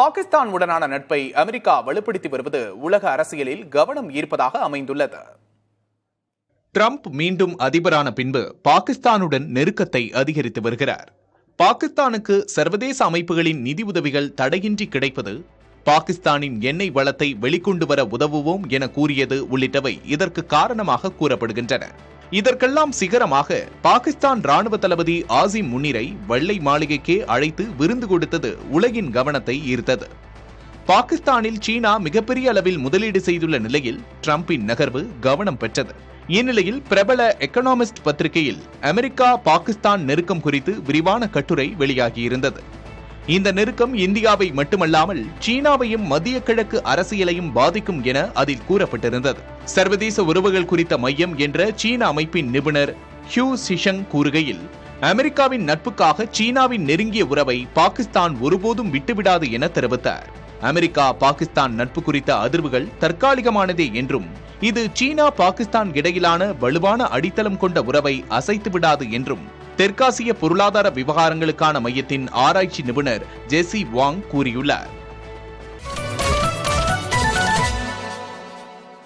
பாகிஸ்தான் உடனான நட்பை அமெரிக்கா வலுப்படுத்தி வருவது உலக அரசியலில் கவனம் ஈர்ப்பதாக அமைந்துள்ளது. ட்ரம்ப் மீண்டும் அதிபரான பின்பு பாகிஸ்தானுடன் நெருக்கத்தை அதிகரித்து வருகிறார். பாகிஸ்தானுக்கு சர்வதேச அமைப்புகளின் நிதி உதவிகள் தடையின்றி கிடைப்பது, பாகிஸ்தானின் எண்ணெய் வளத்தை வெளிக்கொண்டு வர உதவுவோம் என கூறியது உள்ளிட்டவை இதற்கு காரணமாக கூறப்படுகின்றன. இதற்கெல்லாம் சிகரமாக பாகிஸ்தான் ராணுவ தளபதி ஆசிம் முனிரை வெள்ளை மாளிகைக்கே அழைத்து விருந்து கொடுத்தது உலகின் கவனத்தை ஈர்த்தது. பாகிஸ்தானில் சீனா மிகப்பெரிய அளவில் முதலீடு செய்துள்ள நிலையில் ட்ரம்பின் நகர்வு கவனம் பெற்றது. இந்நிலையில் பிரபல எக்கனாமிஸ்ட் பத்திரிகையில் அமெரிக்கா பாகிஸ்தான் நெருக்கம் குறித்து விரிவான கட்டுரை வெளியாகியிருந்தது. இந்த நெருக்கம் இந்தியாவை மட்டுமல்லாமல் சீனாவையும் மத்திய கிழக்கு அரசியலையும் பாதிக்கும் என அதில் கூறப்பட்டிருந்தது. சர்வதேச உறவுகள் குறித்த மையம் என்ற சீன அமைப்பின் நிபுணர் ஹியூ சிஷங் கூறுகையில், அமெரிக்காவின் நட்புக்காக சீனாவின் நெருங்கிய உறவை பாகிஸ்தான் ஒருபோதும் விட்டுவிடாது என தெரிவித்தார். அமெரிக்கா பாகிஸ்தான் நட்பு குறித்த அதிர்வுகள் தற்காலிகமானதே என்றும் இது சீனா பாகிஸ்தான் இடையிலான வலுவான அடித்தளம் கொண்ட உறவை அசைத்து விடாது என்றும் தெற்காசிய பொருளாதார விவகாரங்களுக்கான மையத்தின் ஆராய்ச்சி நிபுணர் ஜெசி வாங் கூறியுள்ளார்.